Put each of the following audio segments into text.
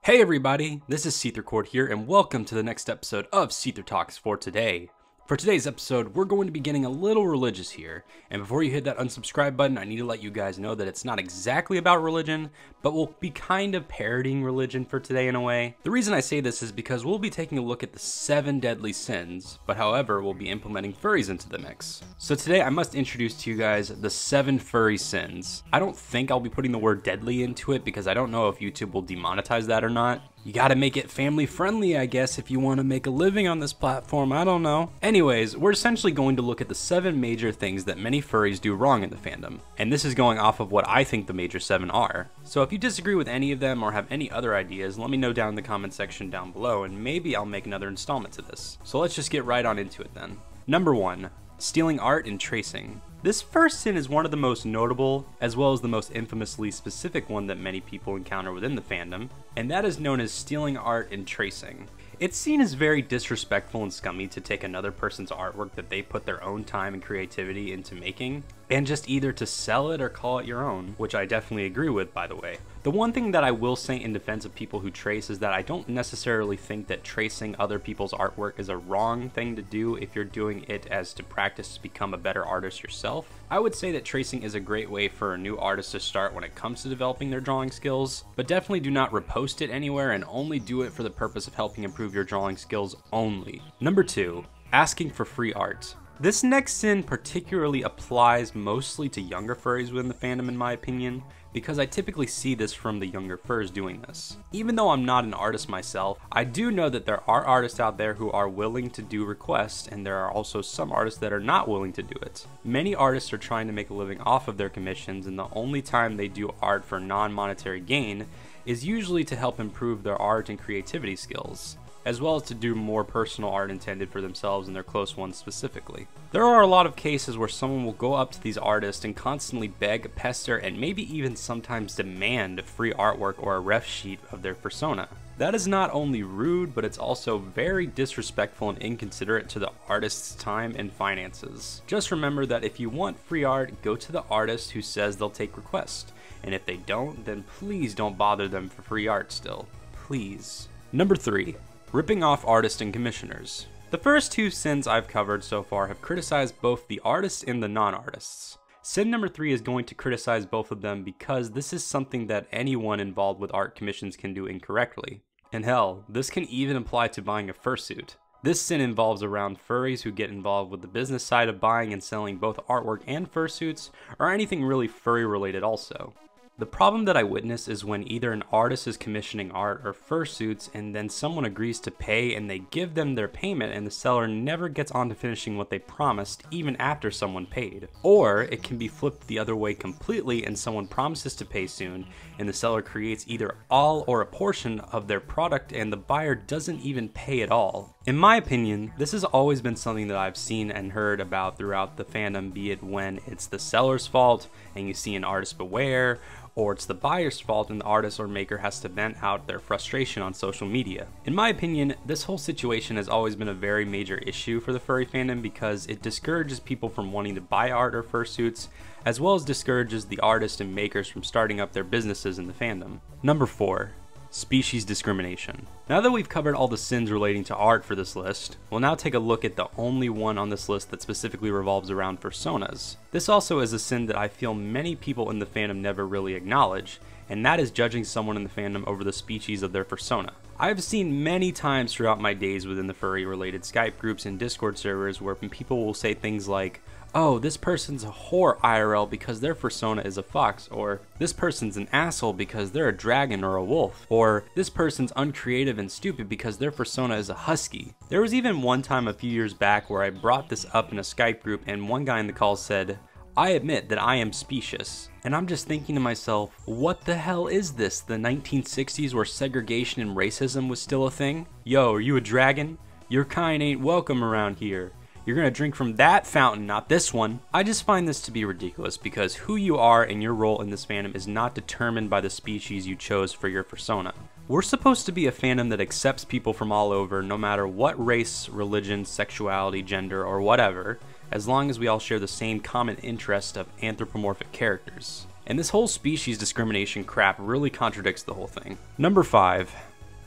Hey everybody, this is SeetherCord here, and welcome to the next episode of SeetherTalks for today. For today's episode, we're going to be getting a little religious here, and before you hit that unsubscribe button, I need to let you guys know that it's not exactly about religion, but we'll be kind of parodying religion for today in a way. The reason I say this is because we'll be taking a look at the 7 deadly sins, but however, we'll be implementing furries into the mix. So today I must introduce to you guys the 7 furry sins. I don't think I'll be putting the word deadly into it because I don't know if YouTube will demonetize that or not. You gotta make it family friendly, I guess, if you want to make a living on this platform, I don't know. Anyways, we're essentially going to look at the 7 major things that many furries do wrong in the fandom. And this is going off of what I think the major 7 are. So if you disagree with any of them or have any other ideas, let me know down in the comment section down below and maybe I'll make another installment to this. So let's just get right on into it then. Number 1. Stealing art and tracing. This first sin is one of the most notable, as well as the most infamously specific one that many people encounter within the fandom, and that is known as stealing art and tracing. It's seen as very disrespectful and scummy to take another person's artwork that they put their own time and creativity into making, and just either to sell it or call it your own, which I definitely agree with, by the way. The one thing that I will say in defense of people who trace is that I don't necessarily think that tracing other people's artwork is a wrong thing to do if you're doing it as to practice to become a better artist yourself. I would say that tracing is a great way for a new artist to start when it comes to developing their drawing skills, but definitely do not repost it anywhere and only do it for the purpose of helping improve your drawing skills only. Number 2, asking for free art. This next sin particularly applies mostly to younger furries within the fandom in my opinion, because I typically see this from the younger furs doing this. Even though I'm not an artist myself, I do know that there are artists out there who are willing to do requests, and there are also some artists that are not willing to do it. Many artists are trying to make a living off of their commissions, and the only time they do art for non-monetary gain is usually to help improve their art and creativity skills, as well as to do more personal art intended for themselves and their close ones specifically. There are a lot of cases where someone will go up to these artists and constantly beg, pester, and maybe even sometimes demand free artwork or a ref sheet of their persona. That is not only rude, but it's also very disrespectful and inconsiderate to the artist's time and finances. Just remember that if you want free art, go to the artist who says they'll take requests, and if they don't, then please don't bother them for free art still. Please. Number 3. Ripping off artists and commissioners. The first 2 sins I've covered so far have criticized both the artists and the non-artists. Sin number 3 is going to criticize both of them because this is something that anyone involved with art commissions can do incorrectly. And hell, this can even apply to buying a fursuit. This sin involves around furries who get involved with the business side of buying and selling both artwork and fursuits, or anything really furry related also. The problem that I witness is when either an artist is commissioning art or fursuits and then someone agrees to pay and they give them their payment and the seller never gets on to finishing what they promised even after someone paid. Or it can be flipped the other way completely and someone promises to pay soon and the seller creates either all or a portion of their product and the buyer doesn't even pay at all. In my opinion, this has always been something that I've seen and heard about throughout the fandom, be it when it's the seller's fault and you see an artist beware, or it's the buyer's fault and the artist or maker has to vent out their frustration on social media. In my opinion, this whole situation has always been a very major issue for the furry fandom because it discourages people from wanting to buy art or fursuits, as well as discourages the artists and makers from starting up their businesses in the fandom. Number 4. Species discrimination. Now that we've covered all the sins relating to art for this list, we'll now take a look at the only one on this list that specifically revolves around personas. This also is a sin that I feel many people in the fandom never really acknowledge, and that is judging someone in the fandom over the species of their persona. I've seen many times throughout my days within the furry related Skype groups and Discord servers where people will say things like, oh, this person's a whore IRL because their persona is a fox, or this person's an asshole because they're a dragon or a wolf, or this person's uncreative and stupid because their persona is a husky. There was even one time a few years back where I brought this up in a Skype group and one guy in the call said, I admit that I am specious. And I'm just thinking to myself, what the hell is this, the 1960s where segregation and racism was still a thing? Yo, are you a dragon? Your kind ain't welcome around here. You're gonna drink from that fountain, not this one. I just find this to be ridiculous because who you are and your role in this fandom is not determined by the species you chose for your persona. We're supposed to be a fandom that accepts people from all over, no matter what race, religion, sexuality, gender, or whatever, as long as we all share the same common interest of anthropomorphic characters. And this whole species discrimination crap really contradicts the whole thing. Number 5.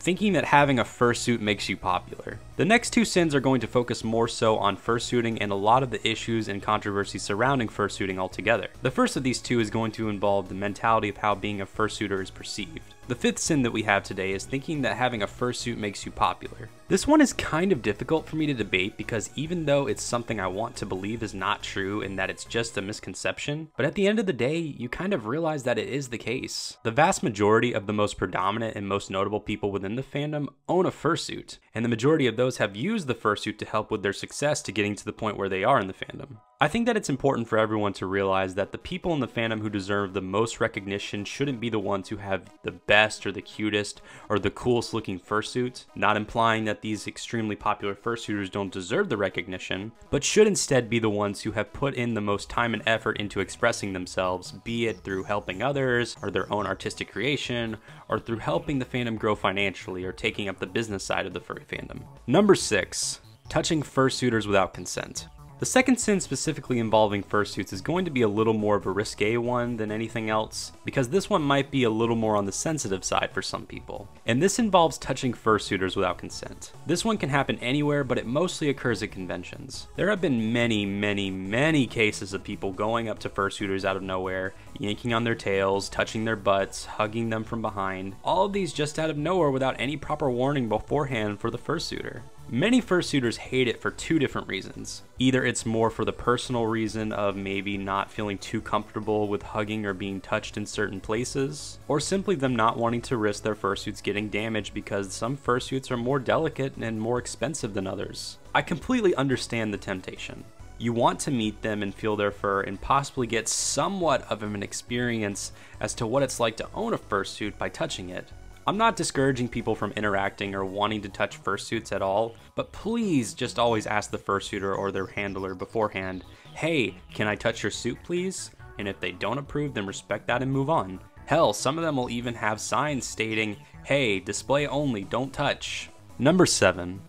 thinking that having a fursuit makes you popular. The next two sins are going to focus more so on fursuiting and a lot of the issues and controversy surrounding fursuiting altogether. The first of these two is going to involve the mentality of how being a fursuiter is perceived. The fifth sin that we have today is thinking that having a fursuit makes you popular. This one is kind of difficult for me to debate because even though it's something I want to believe is not true and that it's just a misconception, but at the end of the day, you kind of realize that it is the case. The vast majority of the most predominant and most notable people within the fandom own a fursuit, and the majority of those have used the fursuit to help with their success to getting to the point where they are in the fandom. I think that it's important for everyone to realize that the people in the fandom who deserve the most recognition shouldn't be the ones who have the best or the cutest or the coolest looking fursuit, not implying that these extremely popular fursuiters don't deserve the recognition, but should instead be the ones who have put in the most time and effort into expressing themselves, be it through helping others, or their own artistic creation, or through helping the fandom grow financially, or taking up the business side of the furry fandom. Number 6, touching fursuiters without consent. The second sin specifically involving fursuits is going to be a little more of a risque one than anything else, because this one might be a little more on the sensitive side for some people. And this involves touching fursuiters without consent. This one can happen anywhere, but it mostly occurs at conventions. There have been many cases of people going up to fursuiters out of nowhere, yanking on their tails, touching their butts, hugging them from behind. All of these just out of nowhere without any proper warning beforehand for the fursuiter. Many fursuiters hate it for two different reasons. Either it's more for the personal reason of maybe not feeling too comfortable with hugging or being touched in certain places, or simply them not wanting to risk their fursuits getting damaged because some fursuits are more delicate and more expensive than others. I completely understand the temptation. You want to meet them and feel their fur and possibly get somewhat of an experience as to what it's like to own a fursuit by touching it. I'm not discouraging people from interacting or wanting to touch fursuits at all, but please just always ask the fursuiter or their handler beforehand, hey, can I touch your suit please? And if they don't approve, then respect that and move on. Hell, some of them will even have signs stating, hey, display only, don't touch. Number 7,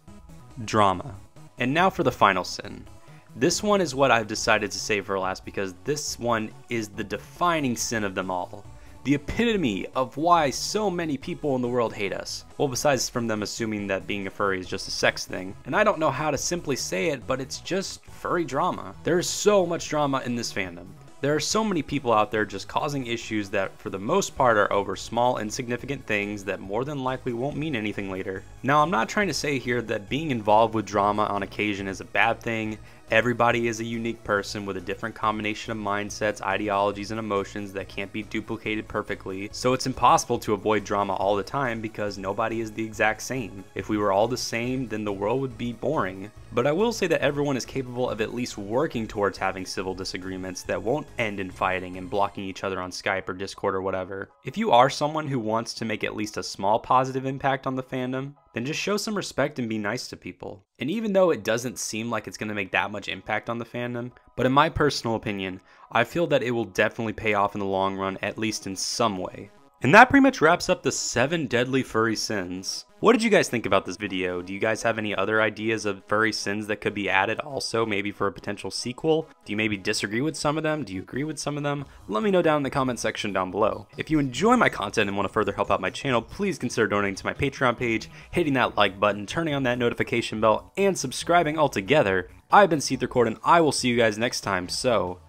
drama. And now for the final sin. This one is what I've decided to save for last because this one is the defining sin of them all. The epitome of why so many people in the world hate us. Well, besides from them assuming that being a furry is just a sex thing. And I don't know how to simply say it, but it's just furry drama. There's so much drama in this fandom. There are so many people out there just causing issues that for the most part are over small insignificant things that more than likely won't mean anything later. Now, I'm not trying to say here that being involved with drama on occasion is a bad thing. Everybody is a unique person with a different combination of mindsets, ideologies, and emotions that can't be duplicated perfectly, so it's impossible to avoid drama all the time because nobody is the exact same. If we were all the same, then the world would be boring. But I will say that everyone is capable of at least working towards having civil disagreements that won't end in fighting and blocking each other on Skype or Discord or whatever. If you are someone who wants to make at least a small positive impact on the fandom, then just show some respect and be nice to people. And even though it doesn't seem like it's going to make that much impact on the fandom, but in my personal opinion, I feel that it will definitely pay off in the long run, at least in some way. And that pretty much wraps up the 7 deadly furry sins. What did you guys think about this video? Do you guys have any other ideas of furry sins that could be added also, maybe for a potential sequel? Do you maybe disagree with some of them? Do you agree with some of them? Let me know down in the comment section down below. If you enjoy my content and want to further help out my channel, please consider donating to my Patreon page, hitting that like button, turning on that notification bell, and subscribing altogether. I've been SeetherCord and I will see you guys next time, so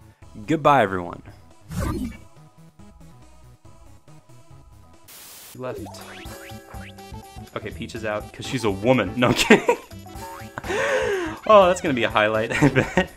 goodbye everyone. Left. Okay, Peach is out because she's a woman. No, I'm kidding. Oh, that's gonna be a highlight, I bet.